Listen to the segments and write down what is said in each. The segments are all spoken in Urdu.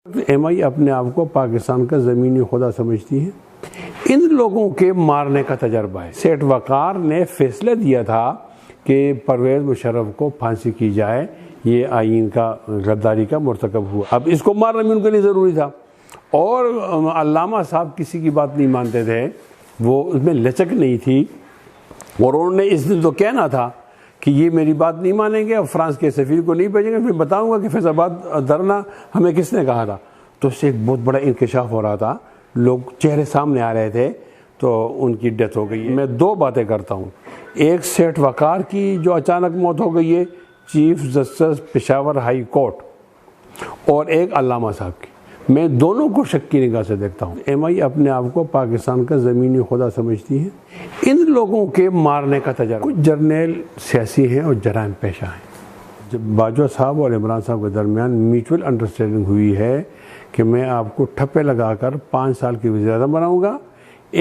ایم آئی اپنے آپ کو پاکستان کا زمینی خدا سمجھتی ہے. ان لوگوں کے مارنے کا تجربہ ہے. سیٹ وقار نے فیصلہ دیا تھا کہ پرویز مشرف کو پھانسی کی جائے، یہ آئین کا غداری کا مرتکب ہوا. اب اس کو مارنا بھی ان کے لیے ضروری تھا. اور علامہ صاحب کسی کی بات نہیں مانتے تھے، وہ اس میں لچک نہیں تھی، اور انہوں نے اس دن تو کہنا تھا کہ یہ میری بات نہیں مانیں گے اور فرانس کے سفیر کو نہیں بھیجیں گے، میں بتاؤں گا کہ فیض آباد دھرنا ہمیں کس نے کہا تھا. تو اس سے ایک بہت بڑا انکشاف ہو رہا تھا، لوگ چہرے سامنے آ رہے تھے. تو ان کی ڈیتھ ہو گئی ہے. میں دو باتیں کرتا ہوں، ایک سیٹ وقار کی جو اچانک موت ہو گئی ہے، chief justice Peshawar high court, اور ایک علامہ صاحب کی. میں دونوں کو شک کی نگاہ سے دیکھتا ہوں. ایم آئی اپنے آپ کو پاکستان کا زمینی خدا سمجھتی ہے. ان لوگوں کے مارنے کا تجربہ، کچھ جرنیل سیاسی ہیں اور جرائم پیشہ ہیں. جب باجوہ صاحب اور عمران صاحب کے درمیان میوچول انڈرسٹینڈنگ ہوئی ہے کہ میں آپ کو ٹھپے لگا کر 5 سال کی وزیر اعظم بناؤں گا،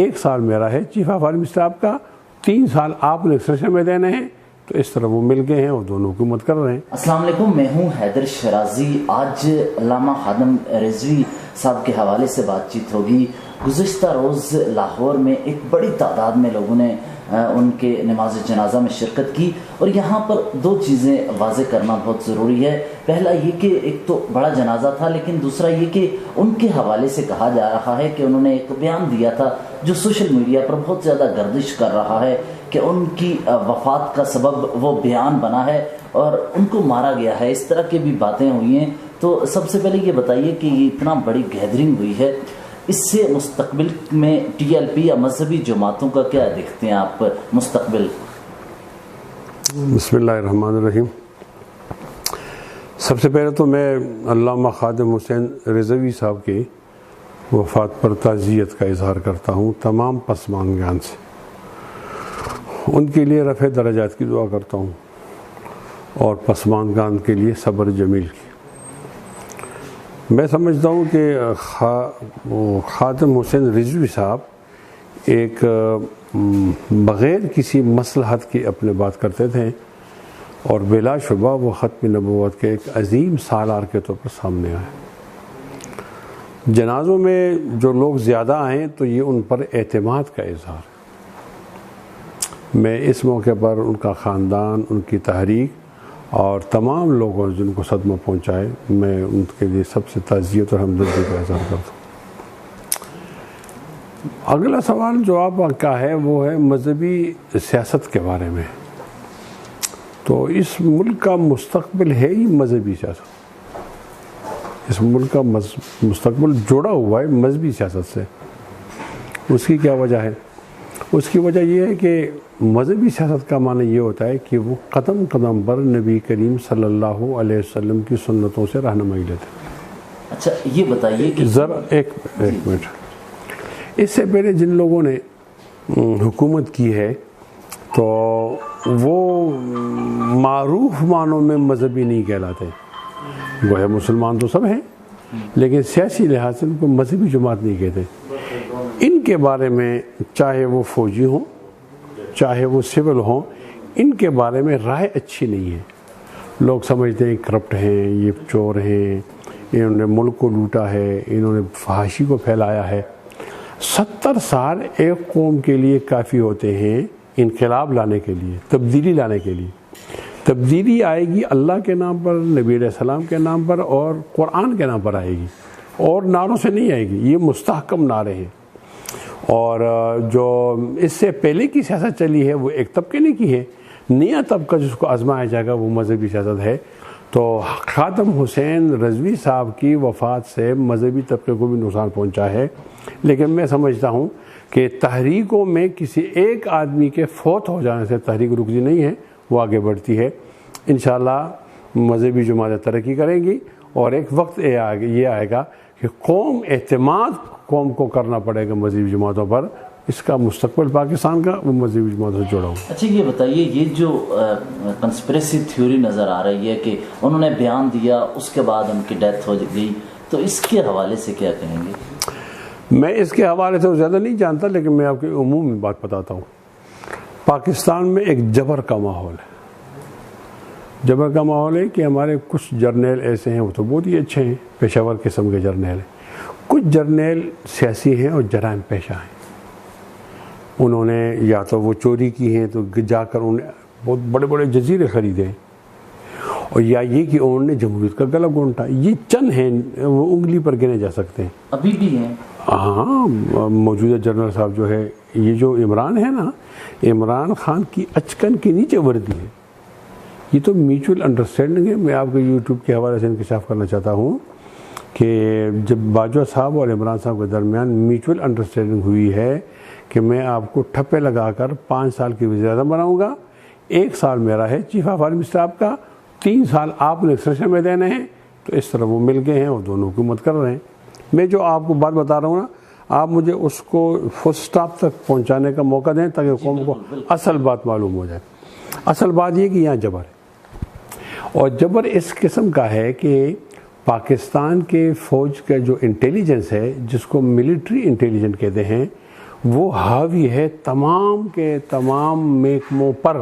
1 سال میرا ہے چیف آف آرمی اسٹاف کا، 3 سال آپ نے ایکسٹینشن میں دینے ہیں، تو اس طرح وہ مل گئے ہیں اور دونوں حکومت کر رہے ہیں. السلام علیکم، میں ہوں حیدر شرازی. آج علامہ خادم رضوی صاحب کے حوالے سے بات چیت ہوگی. گزشتہ روز لاہور میں ایک بڑی تعداد میں لوگوں نے ان کے نماز جنازہ میں شرکت کی، اور یہاں پر 2 چیزیں واضح کرنا بہت ضروری ہے. پہلا یہ کہ ایک تو بڑا جنازہ تھا، لیکن دوسرا یہ کہ ان کے حوالے سے کہا جا رہا ہے کہ انہوں نے ایک بیان دیا تھا جو سوشل میڈیا پر بہت زیادہ گردش کر رہا ہے کہ ان کی وفات کا سبب وہ بیان بنا ہے اور ان کو مارا گیا ہے. اس طرح کی بھی باتیں ہوئی ہیں. تو سب سے پہلے یہ بتائیے کہ یہ اتنا بڑی گیدرنگ ہوئی ہے، اس سے مستقبل میں ٹی ایل پی یا مذہبی جماعتوں کا کیا دیکھتے ہیں آپ مستقبل؟ بسم اللہ الرحمن الرحیم. سب سے پہلے تو میں علامہ خادم حسین رضوی صاحب کی وفات پر تعزیت کا اظہار کرتا ہوں تمام پسماندگان سے. ان کے لیے رفع درجات کی دعا کرتا ہوں اور پسماندگان کے لیے صبر جمیل کی. میں سمجھتا ہوں کہ خادم حسین رضوی صاحب ایک بغیر کسی مصلحت کی اپنے بات کرتے تھے، اور بلا شبہ وہ ختم نبوت کے ایک عظیم سالار کے طور پر سامنے آئے. جنازوں میں جو لوگ زیادہ آئیں تو یہ ان پر اعتماد کا اظہار ہے. میں اس موقع پر ان کا خاندان، ان کی تحریک اور تمام لوگوں جن کو صدمہ پہنچائے، میں ان کے لیے سب سے تعزیت اور ہمدردی کا اظہار کرتا ہوں. اگلا سوال جو آپ کا ہے وہ ہے مذہبی سیاست کے بارے میں. تو اس ملک کا مستقبل ہے ہی مذہبی سیاست. اس ملک کا مستقبل جڑا ہوا ہے مذہبی سیاست سے. اس کی کیا وجہ ہے؟ اس کی وجہ یہ ہے کہ مذہبی سیاست کا معنی یہ ہوتا ہے کہ وہ قدم قدم پر نبی کریم صلی اللہ علیہ وسلم کی سنتوں سے رہنمائی لیتے ہیں. اچھا یہ بتائیے کہ ذرا ایک منٹ، اس سے پہلے جن لوگوں نے حکومت کی ہے تو وہ معروف معنوں میں مذہبی نہیں کہلاتے. گویا مسلمان تو سب ہیں، لیکن سیاسی لحاظ سے ان کو مذہبی جماعت نہیں کہتے. ان کے بارے میں چاہے وہ فوجی ہوں چاہے وہ سول ہوں، ان کے بارے میں رائے اچھی نہیں ہے. لوگ سمجھتے ہیں کرپٹ ہیں، یہ چور ہیں، انہوں نے ملک کو لوٹا ہے، انہوں نے فحاشی کو پھیلایا ہے. 70 سال ایک قوم کے لیے کافی ہوتے ہیں انقلاب لانے کے لیے، تبدیلی لانے کے لیے. تبدیلی آئے گی اللہ کے نام پر، نبی علیہ السلام کے نام پر اور قرآن کے نام پر آئے گی، اور نعروں سے نہیں آئے گی. یہ مستحکم نعرے ہیں. اور جو اس سے پہلے کی سیاست چلی ہے وہ ایک طبقے نے کی ہے. نیا طبقہ جس کو آزمایا جائے گا وہ مذہبی سیاست ہے. تو خادم حسین رضوی صاحب کی وفات سے مذہبی طبقے کو بھی نقصان پہنچا ہے، لیکن میں سمجھتا ہوں کہ تحریکوں میں کسی ایک آدمی کے فوت ہو جانے سے تحریک رکتی نہیں ہے، وہ آگے بڑھتی ہے. انشاءاللہ مذہبی جماعتیں ترقی کریں گی، اور ایک وقت یہ آئے گا کہ اعتماد قوم کو کرنا پڑے گا مذہبی جماعتوں پر. اس کا مستقبل پاکستان کا وہ مذہبی جماعتوں سے جڑا ہوں. اچھا یہ بتائیے، یہ جو کنسپریسی تھیوری نظر آ رہی ہے کہ انہوں نے بیان دیا اس کے بعد ان کی ڈیتھ ہو گئی، تو اس کے حوالے سے کیا کہیں گے؟ میں اس کے حوالے سے زیادہ نہیں جانتا، لیکن میں آپ کی عمومی بات بتاتا ہوں. پاکستان میں ایک جبر کا ماحول ہے. جبر کا ماحول ہے کہ ہمارے کچھ جرنیل ایسے ہیں وہ تو بہت ہی اچھے ہیں، پیشہ ور قسم کے جرنیل ہیں، کچھ جرنیل سیاسی ہیں اور جرائم پیشہ ہیں۔ انہوں نے یا تو وہ چوری کی ہیں تو جا کر انہیں بہت بڑے بڑے جزیرے خریدے ہیں، اور یا یہ کہ انہوں نے جمہوریت کا گلا گھونٹا۔ یہ چند ہیں، وہ انگلی پر گنے جا سکتے ہیں، ابھی بھی ہیں۔ ہاں، موجودہ جنرل صاحب جو ہے، یہ جو عمران ہے نا، عمران خان کی اچکن کے نیچے وردی ہے۔ یہ تو میوچول انڈرسٹینڈنگ ہے۔ میں آپ کو یوٹیوب کے حوالے سے انکشاف کرنا چاہتا ہوں کہ جب باجوہ صاحب اور عمران صاحب کے درمیان میوچول انڈرسٹینڈنگ ہوئی ہے کہ میں آپ کو ٹھپے لگا کر 5 سال کی وزیر اعظم بناؤں گا، 1 سال میرا ہے چیف آف آرمی اسٹاف کا، 3 سال آپ نے ایکسٹینشن میں دینے ہیں، تو اس طرح وہ مل گئے ہیں اور دونوں حکومت کر رہے ہیں۔ میں جو آپ کو بات بتا رہا ہوں نا، آپ مجھے اس کو فل اسٹاپ تک پہنچانے کا موقع دیں تاکہ قوم کو اصل بات معلوم ہو جائے۔ اصل بات یہ کہ یہاں جبر ہے، اور جبر اس قسم کا ہے کہ پاکستان کے فوج کا جو انٹیلیجنس ہے، جس کو ملٹری انٹیلیجنس کہتے ہیں، وہ حاوی ہے تمام کے تمام محکموں پر۔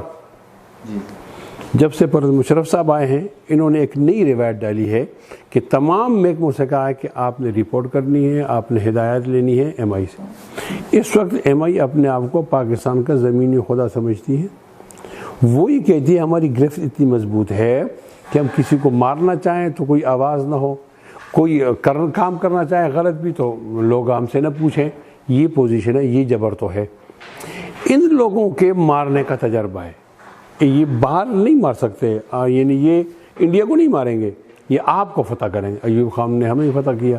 جب سے پرویز مشرف صاحب آئے ہیں، انہوں نے ایک نئی روایت ڈالی ہے کہ تمام محکموں سے کہا ہے کہ آپ نے رپورٹ کرنی ہے، آپ نے ہدایت لینی ہے ایم آئی سے۔ اس وقت ایم آئی اپنے آپ کو پاکستان کا زمینی خدا سمجھتی ہے، وہی کہتی ہے ہماری گرفت اتنی مضبوط ہے کہ ہم کسی کو مارنا چاہیں تو کوئی آواز نہ ہو، کوئی کام کرنا چاہے غلط بھی تو لوگ ہم سے نہ پوچھیں۔ یہ پوزیشن ہے، یہ جبر تو ہے۔ ان لوگوں کے مارنے کا تجربہ ہے، یہ باہر نہیں مار سکتے، یعنی یہ انڈیا کو نہیں ماریں گے، یہ آپ کو فتح کریں گے۔ ایوب خان نے ہمیں فتح کیا،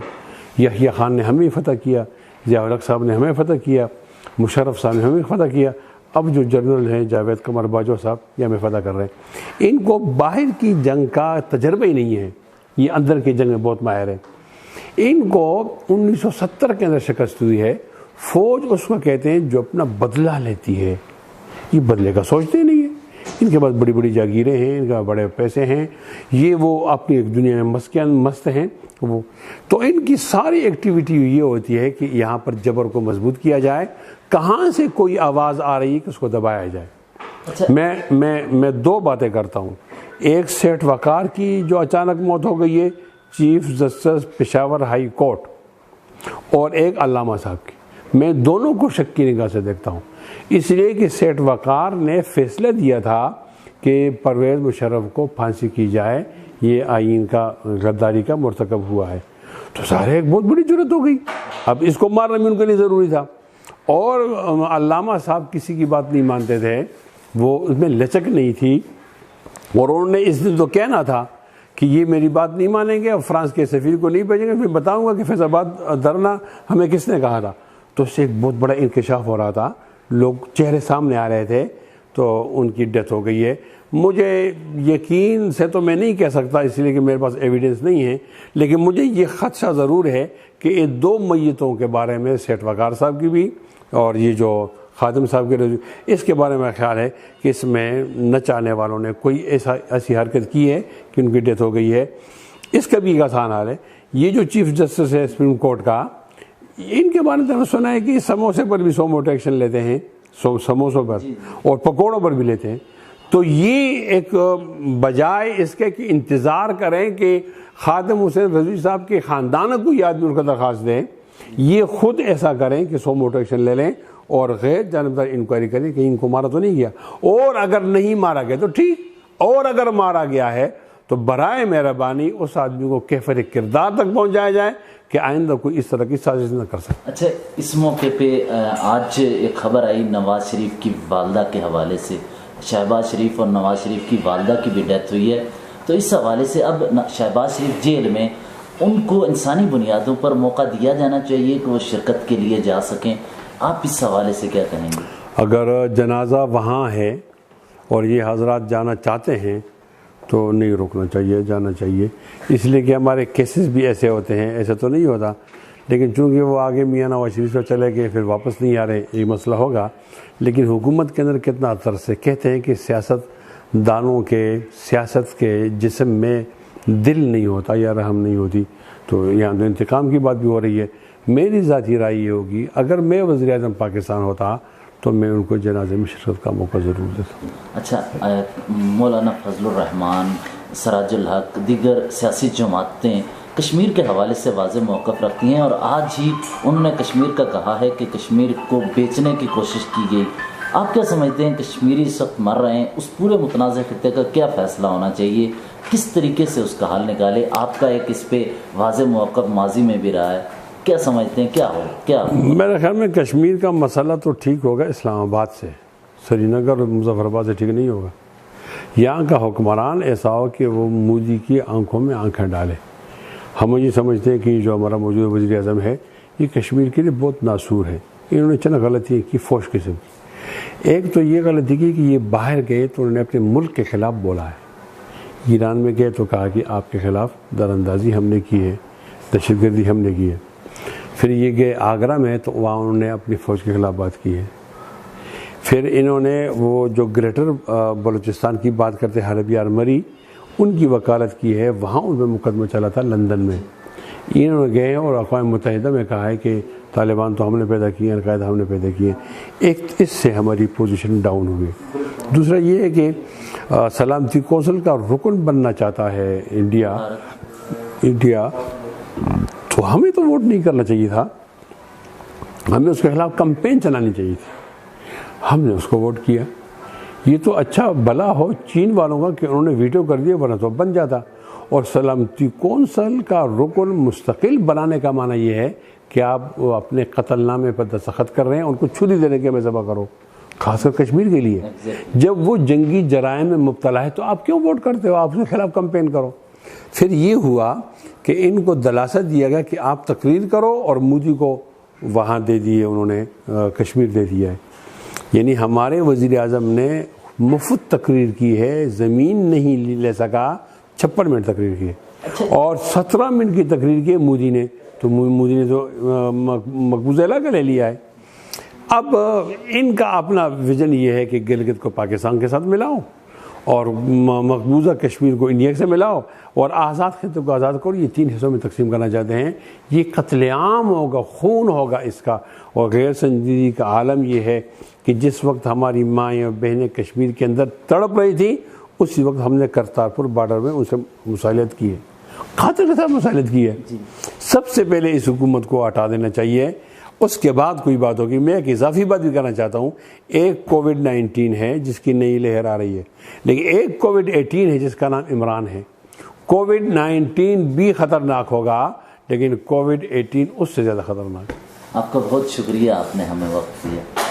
یحییٰ خان نے ہمیں فتح کیا، ضیاء الحق صاحب نے ہمیں فتح کیا، مشرف صاحب نے ہمیں فتح کیا، اب جو جنرل ہیں جاوید قمر باجوہ صاحب یہ ہمیں فتح کر رہے ہیں۔ ان کو باہر کی جنگ کا تجربہ ہی نہیں ہے، یہ اندر کی جنگ میں بہت ماہر ہے۔ ان کو 1970 کے اندر شکست ہوئی ہے۔ فوج اس کو کہتے ہیں جو اپنا بدلہ لیتی ہے، یہ بدلے کا سوچتے نہیں ہے۔ ان کے پاس بڑی بڑی جاگیریں ہیں، ان کے پاس بڑے پیسے ہیں، یہ وہ اپنی ایک دنیا میں مست ہیں وہ، تو ان کی ساری ایکٹیویٹی یہ ہوتی ہے کہ یہاں پر جبر کو مضبوط کیا جائے، کہاں سے کوئی آواز آ رہی ہے کہ اس کو دبایا جائے۔ میں 2 باتیں کرتا ہوں، ایک سیٹھ وقار کی جو اچانک موت ہو گئی ہے، chief justice Peshawar high court, اور ایک علامہ صاحب کی، میں دونوں کو شک کی نگاہ سے دیکھتا ہوں، اس لیے کہ سیٹھ وقار نے فیصلہ دیا تھا کہ پرویز مشرف کو پھانسی کی جائے، یہ آئین کا غداری کا مرتکب ہوا ہے، تو سارے ایک بہت بڑی جرت ہو گئی، اب اس کو مارنا بھی ان کے لیے ضروری تھا۔ اور علامہ صاحب کسی کی بات نہیں مانتے تھے، وہ اس میں لچک نہیں تھی، اور انہوں نے اس دن تو کہنا تھا کہ یہ میری بات نہیں مانیں گے اور فرانس کے سفیر کو نہیں بھیجیں گے، پھر بتاؤں گا کہ فیض آباد دھرنا ہمیں کس نے کہا تھا۔ تو اس سے ایک بہت بڑا انکشاف ہو رہا تھا، لوگ چہرے سامنے آ رہے تھے، تو ان کی ڈیتھ ہو گئی ہے۔ مجھے یقین سے تو میں نہیں کہہ سکتا اس لیے کہ میرے پاس ایویڈنس نہیں ہے، لیکن مجھے یہ خدشہ ضرور ہے کہ یہ 2 میتوں کے بارے میں، سیٹھ وقار صاحب کی بھی اور یہ جو خادم صاحب کے، اس کے بارے میں خیال ہے کہ اس میں نہ چاہنے والوں نے کوئی ایسی حرکت کی ہے کہ ان کی ڈیتھ ہو گئی ہے۔ اس کا بھی ایک آسان حال ہے، یہ جو چیف جسٹس ہے سپریم کورٹ کا، ان کے بارے میں سنا ہے کہ سموسے پر بھی سو موٹو ایکشن لیتے ہیں، سموسوں پر اور پکوڑوں پر بھی لیتے ہیں، تو یہ ایک بجائے اس کے کہ انتظار کریں کہ خادم حسین رضوی صاحب کے خاندان کو یہ آدمی ان کا درخواست دیں، یہ خود ایسا کریں کہ سو موٹو ایکشن لے لیں اور غیر جانبدار انکوائری کریں کہ ان کو مارا تو نہیں گیا، اور اگر نہیں مارا گیا تو ٹھیک، اور اگر مارا گیا ہے تو برائے مہربانی اس آدمی کو کیفر کردار تک پہنچایا جائے کہ آئندہ کوئی اس طرح کی سازش نہ کر سکے۔ اچھا، اس موقع پہ آج ایک خبر آئی نواز شریف کی والدہ کے حوالے سے، شہباز شریف اور نواز شریف کی والدہ کی بھی ڈیتھ ہوئی ہے، تو اس حوالے سے اب شہباز شریف جیل میں، ان کو انسانی بنیادوں پر موقع دیا جانا چاہیے کہ وہ شرکت کے لیے جا سکیں، آپ اس حوالے سے کیا کہیں گے؟ اگر جنازہ وہاں ہے اور یہ حضرات جانا چاہتے ہیں تو نہیں روکنا چاہیے، جانا چاہیے، اس لیے کہ ہمارے کیسز بھی ایسے ہوتے ہیں، ایسا تو نہیں ہوتا، لیکن چونکہ وہ آگے میاں نواز شریف سے چلے گئے پھر واپس نہیں آ رہے، یہ مسئلہ ہوگا۔ لیکن حکومت کے اندر کتنا اثر سے کہتے ہیں کہ سیاست دانوں کے، سیاست کے جسم میں دل نہیں ہوتا یا رحم نہیں ہوتی، تو یہاں تو انتقام کی بات بھی ہو رہی ہے۔ میری ذاتی رائے یہ ہوگی، اگر میں وزیر اعظم پاکستان ہوتا تو میں ان کو جنازے میں شرکت کا موقع ضرور دیتا ہوں. اچھا مولانا فضل الرحمان، سراج الحق، دیگر سیاسی جماعتیں کشمیر کے حوالے سے واضح موقف رکھتی ہیں اور آج ہی انہوں نے کشمیر کا کہا ہے کہ کشمیر کو بیچنے کی کوشش کی گئی. آپ کیا سمجھتے ہیں کشمیری اس وقت مر رہے ہیں، اس پورے متنازع خطے کا کیا فیصلہ ہونا چاہیے، کس طریقے سے اس کا حل نکالے؟ آپ کا ایک اس پہ واضح موقف ماضی میں بھی رہا ہے، کیا سمجھتے ہیں کیا ہو کیا؟ میرے خیال میں کشمیر کا مسئلہ تو ٹھیک ہوگا اسلام آباد سے، سری نگر اور مظفر آباد سے ٹھیک نہیں ہوگا. یہاں کا حکمران ایسا ہو کہ وہ مودی کی آنکھوں میں آنکھیں ڈالے. ہم یہ سمجھتے ہیں کہ جو ہمارا موجودہ وزیر اعظم ہے یہ کشمیر کے لیے بہت ناصور ہے. انہوں نے چند غلطی کی فوش قسم کی. ایک تو یہ غلطی کی کہ یہ باہر گئے تو انہوں نے اپنے ملک کے خلاف بولا ہے. ایران میں گئے تو کہا کہ آپ کے خلاف دراندازی ہم نے کی ہے، دہشت گردی ہم نے کی ہے. پھر یہ گئے آگرہ میں تو وہاں انہوں نے اپنی فوج کے خلاف بات کی ہے. پھر انہوں نے وہ جو گریٹر بلوچستان کی بات کرتے حلبی آرمری ان کی وکالت کی ہے، وہاں ان پہ مقدمہ چلا تھا لندن میں. انہوں نے گئے اور اقوام متحدہ میں کہا ہے کہ طالبان تو ہم نے پیدا کیے ہیں، القاعدہ ہم نے پیدا کیے ہیں. ایک اس سے ہماری پوزیشن ڈاؤن ہوئی. دوسرا یہ ہے کہ سلامتی کونسل کا رکن بننا چاہتا ہے انڈیا، تو ہمیں تو ووٹ نہیں کرنا چاہیے تھا، ہمیں اس کے خلاف کمپین چلانی چاہیے تھی. ہم نے اس کو ووٹ کیا. یہ تو اچھا بلا ہو چین والوں کا کہ انہوں نے ویٹو کر دیا، ورنہ تو بن جاتا. اور سلامتی کونسل کا رکن مستقل بنانے کا معنی یہ ہے کہ آپ اپنے قتل نامے پر دستخط کر رہے ہیں، ان کو چھری دینے کے میں ذبح کرو، خاص کر کشمیر کے لیے. جب وہ جنگی جرائم میں مبتلا ہے تو آپ کیوں ووٹ کرتے ہو؟ آپ اس کے خلاف کمپین کرو. پھر یہ ہوا کہ ان کو دلاسا دیا گیا کہ آپ تقریر کرو، اور مودی کو وہاں دے دیے، انہوں نے کشمیر دے دیا ہے. یعنی ہمارے وزیر اعظم نے مفت تقریر کی ہے، زمین نہیں لے سکا، 56 منٹ تقریر کی ہے، اور 17 منٹ کی تقریر کی مودی نے تو مقبوضہ علاقہ لے لیا ہے. اب ان کا اپنا ویژن یہ ہے کہ گلگت کو پاکستان کے ساتھ ملاؤ اور مقبوضہ کشمیر کو انڈیا سے ملاؤ اور آزاد خطے کو آزاد کرو. یہ 3 حصوں میں تقسیم کرنا چاہتے ہیں. یہ قتل عام ہوگا، خون ہوگا اس کا. اور غیر سنجیدگی کا عالم یہ ہے کہ جس وقت ہماری مائیں اور بہنیں کشمیر کے اندر تڑپ رہی تھیں، اسی وقت ہم نے کرتارپور بارڈر میں ان سے مصالحت کی ہے، قاتل کے ساتھ مصالحت کی ہے. سب سے پہلے اس حکومت کو ہٹا دینا چاہیے، اس کے بعد کوئی بات ہوگی. میں ایک اضافی بات بھی کرنا چاہتا ہوں. ایک کووڈ-19 ہے جس کی نئی لہر آ رہی ہے، لیکن ایک کووڈ-18 ہے جس کا نام عمران ہے. کووڈ-19 بھی خطرناک ہوگا، لیکن کووڈ-18 اس سے زیادہ خطرناک. آپ کا بہت شکریہ، آپ نے ہمیں وقت دیا.